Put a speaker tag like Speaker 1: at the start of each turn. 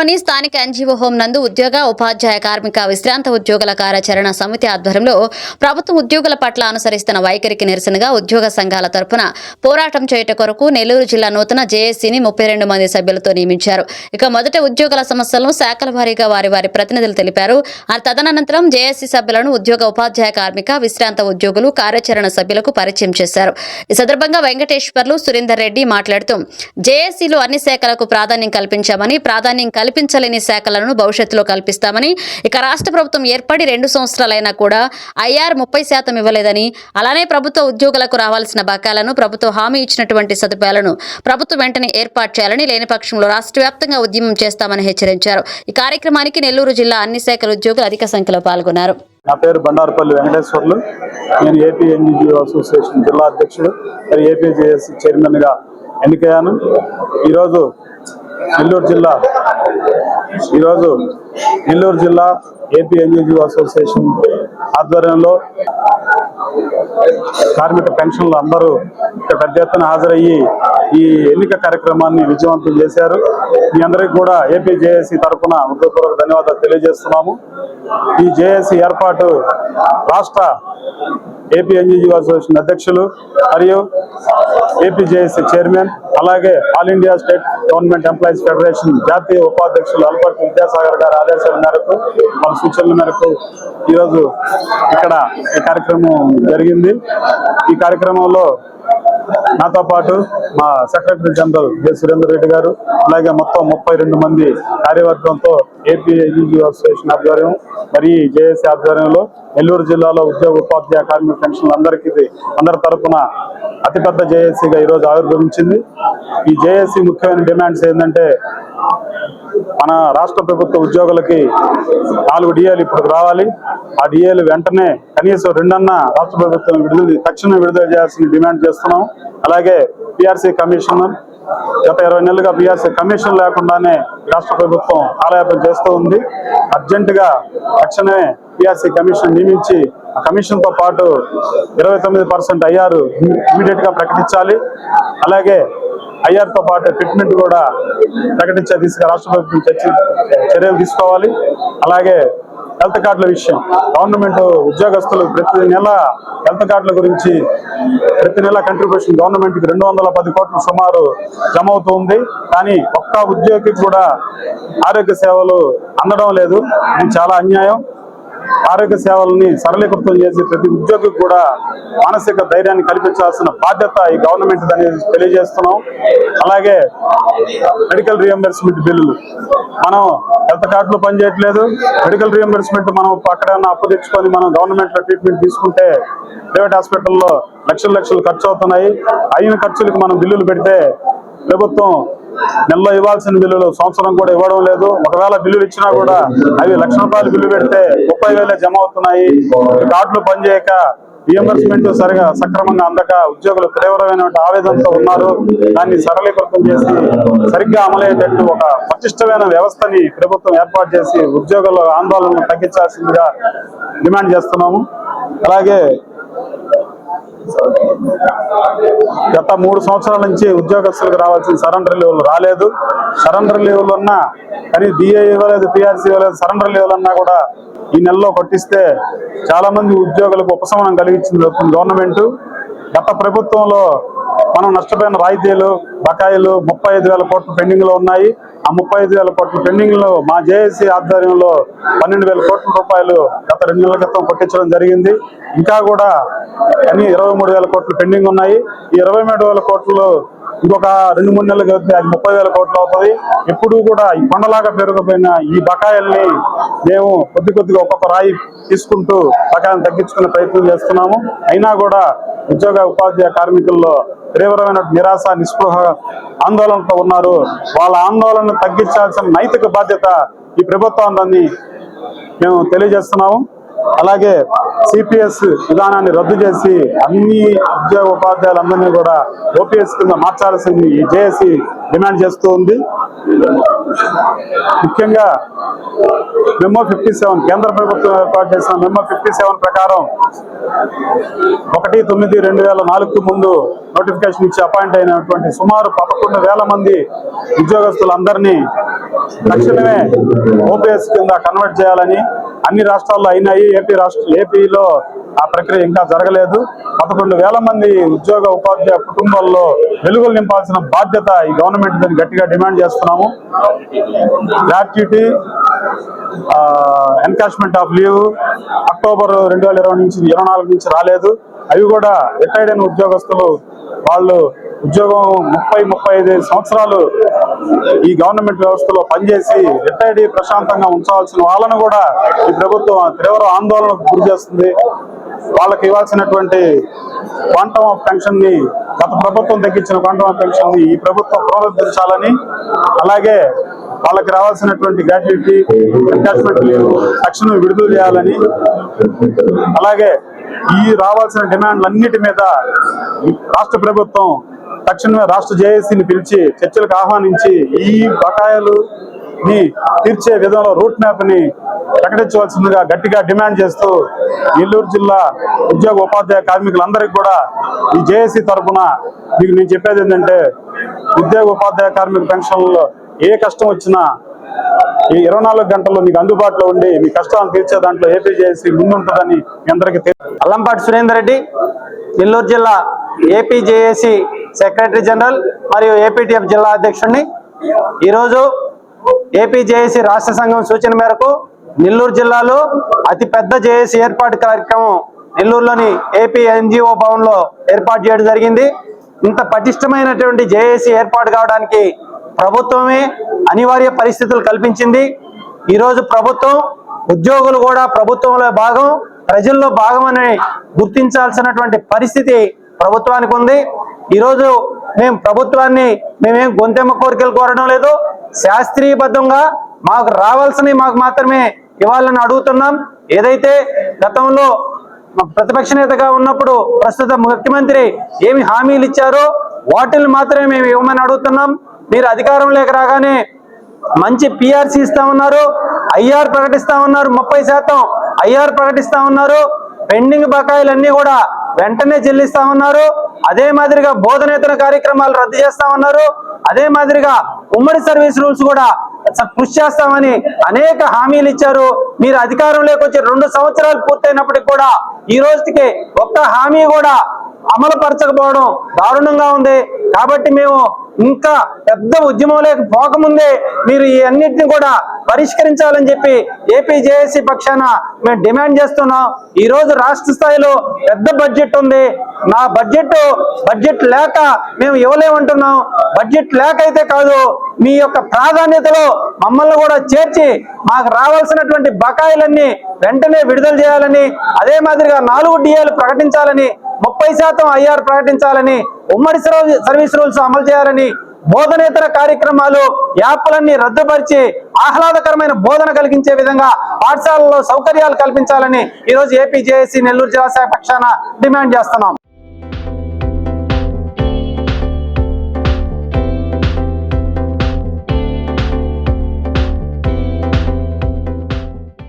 Speaker 1: పట్టణంలోని స్థానిక NGO home నందు ఉద్యోగ ఉపాధ్యాయ కార్మిక విశ్రాంత ఉద్యోగుల కార్యాచరణ సమితి ఆధ్వర్యంలో ప్రభుత్వ ఉద్యోగుల పట్ల అనుసరిస్తున్న వైఖరికి నిరసనగా ఉద్యోగ సంఘాల తరపున పోరాటం చేయట కొరకు నెల్లూరు జిల్లా నూతన జేఏసీని 32 మంది సభ్యులతో నియమించారు. ఇక మొదట ఉద్యోగుల సమస్యలను శాఖల వారీగా వారి ప్రతినిధులు తెలిపారు. తదనంతరం జేఏసీ సభ్యులను ఉద్యోగ ఉపాధ్యాయ కార్మిక విశ్రాంత ఉద్యోగులు కార్యాచరణ సభ్యులకు పరిచయం చేశారు. ఈ సందర్భంగా వెంకటేశ్వర్లు సురేందర్ రెడ్డి మాట్లాడుతూ జేఏసీలో అన్ని శాఖలకు ప్రాధాన్యం కల్పించామని, ప్రాధాన్యం కల్పించలేని శాఖలను భవిష్యత్తులో కల్పిస్తామని, ఇక రాష్ట్ర ప్రభుత్వం ఏర్పడి 2 సంవత్సరాలైనా కూడా ఐఆర్ 30% ఇవ్వలేదని, అలానే ప్రభుత్వ ఉద్యోగులకు రావాల్సిన బకాయిలను, ప్రభుత్వం హామీ ఇచ్చినటువంటి సదుపాయాలను ప్రభుత్వం వెంటనే ఏర్పాటు చేయాలని, లేని పక్షంలో రాష్ట్ర వ్యాప్తంగా ఉద్యమం చేస్తామని హెచ్చరించారు. ఈ కార్యక్రమానికి నెల్లూరు జిల్లా అన్ని శాఖల ఉద్యోగులు అధిక సంఖ్యలో పాల్గొన్నారు.
Speaker 2: నా పేరు బండారుపల్లి వెంకటేశ్వర్లు. నేను ఏపీ ఎన్జీఓ అసోసియేషన్ జిల్లా అధ్యక్షుడు, మరి ఏపీ జేఏసీ చైర్మన్గా ఎన్నికయ్యాను. ఈరోజు నెల్లూరు జిల్లా ఏపీ ఎన్జీఓ అసోసియేషన్ ఆధ్వర్యంలో కార్మిక పెన్షన్లు అందరూ పెద్ద ఎత్తున హాజరయ్యి ఈ ఎన్నిక కార్యక్రమాన్ని విజయవంతం చేశారు. మీ అందరికీ కూడా ఏపీ జేఏసీ తరఫున హృదయపూర్వక ధన్యవాదాలు తెలియజేస్తున్నాము. ఈ జేఏసీ ఏర్పాటు రాష్ట్ర ఏపీ ఎన్జీఓ అసోసియేషన్ అధ్యక్షులు మరియు ఏపీ జేఏసీ చైర్మన్, అలాగే all India state government employees federation జాతీయ ఉపాధ్యక్షులు అల్పర్తి విద్యాసాగర్ గారి ఆదేశాల మేరకు, వాళ్ళ సూచనల మేరకు ఈరోజు ఇక్కడ ఈ కార్యక్రమం జరిగింది. ఈ కార్యక్రమంలో నాతో పాటు మా secretary general J Surender Reddy గారు, అలాగే మొత్తం 32 మంది కార్యవర్గంతో ఏపీ ఎన్జీఓ అసోసియేషన్ ఆధ్వర్యం మరియు జేఏసీ ఆధ్వర్యంలో నెల్లూరు జిల్లాలో ఉద్యోగ ఉపాధ్యాయ కార్మిక పెన్షన్లు అందరి తరఫున అతిపెద్ద జేఏసీగా ఈరోజు ఆవిర్భవించింది. ఈ జేఏసీ ముఖ్యమైన డిమాండ్స్ ఏంటంటే, మన రాష్ట్ర ప్రభుత్వ ఉద్యోగులకి 4 డిఏలు ఇప్పుడు రావాలి. ఆ డిఏలు వెంటనే కనీసం 2 రాష్ట్ర ప్రభుత్వం తక్షణం విడుదల చేయాల్సిన డిమాండ్ చేస్తున్నాం. అలాగే పిఆర్సీ కమిషన్, గత 20 నెలలుగా పిఆర్సీ కమిషన్ లేకుండానే రాష్ట్ర ప్రభుత్వం కాలయాపన చేస్తూ ఉంది. అర్జెంటుగా తక్షణమే పిఆర్సీ కమిషన్ నియమించి ఆ కమిషన్ తో పాటు 29% ఐఆర్ ఇమీడియట్ గా ప్రకటించాలి. అలాగే ఐఆర్ తో పాటు ఫిట్మెంట్ కూడా ప్రకటించే దిశగా రాష్ట్ర ప్రభుత్వం చర్యలు తీసుకోవాలి. అలాగే హెల్త్ కార్డుల విషయం, గవర్నమెంట్ ఉద్యోగస్తులు ప్రతి నెల హెల్త్ కార్డుల గురించి ప్రతి నెల కంట్రిబ్యూషన్ గవర్నమెంట్కి 210 కోట్లు సుమారు జమ అవుతుంది. కానీ ఒక్క ఉద్యోగికి కూడా ఆరోగ్య సేవలు అందడం లేదు. ఇది చాలా అన్యాయం. ఆరోగ్య సేవలని సరళీకృతం చేసి ప్రతి ఉద్యోగికి కూడా మానసిక ధైర్యాన్ని కల్పించాల్సిన బాధ్యత ఈ గవర్నమెంట్ అనేది తెలియజేస్తున్నాం. అలాగే మెడికల్ రియంబర్స్మెంట్ బిల్లులు, మనం హెల్త్ కార్డులు పనిచేయట్లేదు. మెడికల్ రియంబర్స్మెంట్ మనం అక్కడ అప్పు తెచ్చుకొని మనం గవర్నమెంట్ లో ట్రీట్మెంట్ తీసుకుంటే ప్రైవేట్ హాస్పిటల్లో లక్షలు ఖర్చు అవుతున్నాయి. అయిన ఖర్చులకు మనం బిల్లులు పెడితే ప్రభుత్వం నెలలో ఇవ్వాల్సిన బిల్లులు సంవత్సరం కూడా ఇవ్వడం లేదు. ఒకవేళ బిల్లులు ఇచ్చినా కూడా అవి ₹1,00,000 బిల్లు పెడితే 30,000 జమ అవుతున్నాయి. కార్డులు పనిచేయక రియంబర్స్మెంట్ సక్రమంగా అందక ఉద్యోగులు తీవ్రమైన ఆవేదనతో ఉన్నారు. దాన్ని సరళీకృతం చేసి సరిగ్గా అమలయ్యేటట్టు ఒక పటిష్టమైన వ్యవస్థని ప్రభుత్వం ఏర్పాటు చేసి ఉద్యోగుల ఆందోళనను తగ్గించాల్సిందిగా డిమాండ్ చేస్తున్నాము. అలాగే గత 3 సంవత్సరాల నుంచి ఉద్యోగస్తులకు రావాల్సిన సరెండర్ లీవ్లు రాలేదు. సరెండర్ లీవ్లు ఉన్నా కానీ డిఏ ఇవ్వలేదు, పిఆర్సీ ఇవ్వలేదు. సరెండర్ లీవ్లు అన్నా కూడా ఈ నెలలో కొట్టిస్తే చాలా మంది ఉద్యోగులకు ఉపశమనం కలిగించింది గవర్నమెంట్. గత ప్రభుత్వంలో మనం నష్టపోయిన రాయితీలు, బకాయిలు 35,000 కోట్లు పెండింగ్ లో ఉన్నాయి. ఆ 35,000 కోట్ల పెండింగ్ లో మా జేఏసీ ఆధ్వర్యంలో 12,000 కోట్ల రూపాయలు గత 2 నెలల క్రితం కొట్టించడం జరిగింది. ఇంకా కూడా అన్ని 23,000 కోట్లు పెండింగ్ ఉన్నాయి. ఈ 23,000 కోట్లు ఇంకొక 2-3 నెలలకు వస్తే అది 30,000 కోట్లు అవుతుంది. ఎప్పుడు కూడా ఈ కొండలాగా పెరిగిపోయిన ఈ బకాయిల్ని మేము కొద్దిగా ఒక్కొక్క రాయి తీసుకుంటూ బకాయిలను తగ్గించుకునే ప్రయత్నం చేస్తున్నాము. అయినా కూడా ఉద్యోగ ఉపాధ్యాయ కార్మికుల్లో తీవ్రమైన నిరాశ, నిస్పృహ, ఆందోళనతో ఉన్నారు. వాళ్ళ ఆందోళనను తగ్గించాల్సిన నైతిక బాధ్యత ఈ ప్రభుత్వాన్ని మేము తెలియజేస్తున్నాము. అలాగే సిపిఎస్ విధానాన్ని రద్దు చేసి అన్ని ఉద్యోగ ఉపాధ్యాయులందరినీ కూడా ఓపీఎస్ కింద మార్చాల్సింది ఈ జేఏసీ డిమాండ్ చేస్తూ ఉంది. ముఖ్యంగా మెమో 57 కేంద్ర ప్రభుత్వం ఏర్పాటు చేసిన మెమో 57 ప్రకారం 1/9/2004 ముందు నోటిఫికేషన్ ఇచ్చి అపాయింట్ అయినటువంటి సుమారు 11,000 మంది ఉద్యోగస్తులందరినీ తక్షణమే ఓపీఎస్ కింద కన్వర్ట్ చేయాలని అన్ని రాష్ట్రాల్లో అయినాయి. ఏపీలో ఆ ప్రక్రియ ఇంకా జరగలేదు. 11,000 మంది ఉద్యోగ ఉపాధ్యాయ కుటుంబాల్లో వెలుగులు నింపాల్సిన బాధ్యత ఈ గవర్నమెంట్ దాన్ని గట్టిగా డిమాండ్ చేస్తున్నాము. Gratuity, encashment of leave October 2024 నుంచి రాలేదు. అవి కూడా రిటైర్డ్ అయిన ఉద్యోగస్తులు వాళ్ళు ఉద్యోగం 30-35 సంవత్సరాలు ఈ గవర్నమెంట్ వ్యవస్థలో పనిచేసి రిటైర్డ్ ప్రశాంతంగా ఉంచాల్సిన వాళ్ళను కూడా ఈ ప్రభుత్వం తీవ్ర ఆందోళనకు గురి చేస్తుంది. వాళ్ళకి ఇవ్వాల్సినటువంటి క్వాంటమ్ ఆఫ్ పెన్షన్ ని, గత ప్రభుత్వం తగ్గించిన క్వాంటమ్ ఆఫ్ పెన్షన్ ని ఈ ప్రభుత్వం పునరుద్ధరించాలని, అలాగే వాళ్ళకి రావాల్సినటువంటి గ్రాట్యుటీ, ఎన్కాష్మెంట్ లీవ్ తక్షణం విడుదల చేయాలని, అలాగే ఈ రావాల్సిన డిమాండ్లన్నిటి మీద రాష్ట్ర ప్రభుత్వం తక్షణమే రాష్ట్ర జేఏసీని పిలిచి చర్చలకు ఆహ్వానించి ఈ బకాయిలుని తీర్చే విధంలో రూట్ మ్యాప్ ని ప్రకటించవలసిందిగా గట్టిగా డిమాండ్ చేస్తూ నెల్లూరు జిల్లా ఉద్యోగ ఉపాధ్యాయ కార్మికులందరికీ కూడా ఈ జేఏసీ తరఫున మీకు నేను చెప్పేది ఏంటంటే, ఉద్యోగ ఉపాధ్యాయ కార్మిక పెన్షన్లో ఏ కష్టం వచ్చినా ఈ 24 గంటల్లో మీకు అందుబాటులో ఉండి మీ కష్టాలను తీర్చే దాంట్లో ఏపీ జేఏసీ ముందుంటుందని మీ అందరికీ
Speaker 3: అల్లంపాటి సురేందర్ రెడ్డి, నెల్లూరు జిల్లా ఏపీ జేఏసీ సెక్రటరీ జనరల్ మరియు ఏపీటీఎఫ్ జిల్లా అధ్యక్షుడిని. ఈరోజు ఏపీ జేఏసీ రాష్ట్ర సంఘం సూచన మేరకు నెల్లూరు జిల్లాలో అతిపెద్ద జేఏసీ ఏర్పాటు కార్యక్రమం నెల్లూరులోని ఏపీ ఎన్జిఓ భవన్లో ఏర్పాటు చేయడం జరిగింది. ఇంత పటిష్టమైనటువంటి జేఏసీ ఏర్పాటు కావడానికి ప్రభుత్వమే అనివార్య పరిస్థితులు కల్పించింది. ఈరోజు ప్రభుత్వం, ఉద్యోగులు కూడా ప్రభుత్వంలో భాగం, ప్రజల్లో భాగం అని గుర్తించాల్సినటువంటి పరిస్థితి ప్రభుత్వానికి ఉంది. ఈరోజు మేము ప్రభుత్వాన్ని మేమేం గొంతెమ్మ కోరికలు కోరడం లేదు, శాస్త్రీయబద్ధంగా మాకు రావాల్సినవి మాకు మాత్రమే ఇవ్వాలని అడుగుతున్నాం. ఏదైతే గతంలో ప్రతిపక్ష నేతగా ఉన్నప్పుడు ప్రస్తుత ముఖ్యమంత్రి ఏమి హామీలు ఇచ్చారో వాటిని మాత్రమే మేము ఇవ్వమని అడుగుతున్నాం. మీరు అధికారంలోకి రాగానే మంచి పిఆర్సీ ఇస్తా ఉన్నారు, ఐఆర్ ప్రకటిస్తా ఉన్నారు, 30% ఐఆర్ ప్రకటిస్తా ఉన్నారు, పెండింగ్ బకాయిలన్నీ కూడా వెంటనే చెల్లిస్తా ఉన్నారు. అదే మాదిరిగా బోధనేతర కార్యక్రమాలు రద్దు చేస్తా ఉన్నారు. అదే మాదిరిగా ఉమ్మడి సర్వీస్ రూల్స్ కూడా కృషి చేస్తామని అనేక హామీలు ఇచ్చారు. మీరు అధికారంలోకి వచ్చి 2 సంవత్సరాలు పూర్తయినప్పటికి కూడా ఈ రోజుకి ఒక్క హామీ కూడా అమలు పరచకపోవడం దారుణంగా ఉంది. కాబట్టి మేము ఇంకా పెద్ద ఉద్యమంలోకి పోకముందే మీరు ఈ అన్నిటిని కూడా పరిష్కరించాలని చెప్పి ఏపీ జేఏసీ పక్షాన మేము డిమాండ్ చేస్తున్నాం. ఈ రోజు రాష్ట్ర స్థాయిలో పెద్ద బడ్జెట్ ఉంది. నా బడ్జెట్ లేక మేము ఇవ్వలేమంటున్నాం. బడ్జెట్ లేక అయితే కాదు, మీ యొక్క ప్రాధాన్యతలో మమ్మల్ని కూడా చేర్చి మాకు రావాల్సినటువంటి బకాయిలన్నీ వెంటనే విడుదల చేయాలని, అదే మాదిరిగా 4 డిఏలు ప్రకటించాలని, 30% ఐఆర్ ప్రకటించాలని, ఉమ్మడి సర్వీస్ రూల్స్ అమలు చేయాలని, బోధనేతర కార్యక్రమాలు యాప్లన్నీ రద్దుపరిచి ఆహ్లాదకరమైన బోధన కలిగించే విధంగా పాఠశాలలో సౌకర్యాలు కల్పించాలని ఈరోజు ఏపీ జేఏసీ నెల్లూరు జిల్లా శాఖ పక్షాన డిమాండ్ చేస్తున్నాం.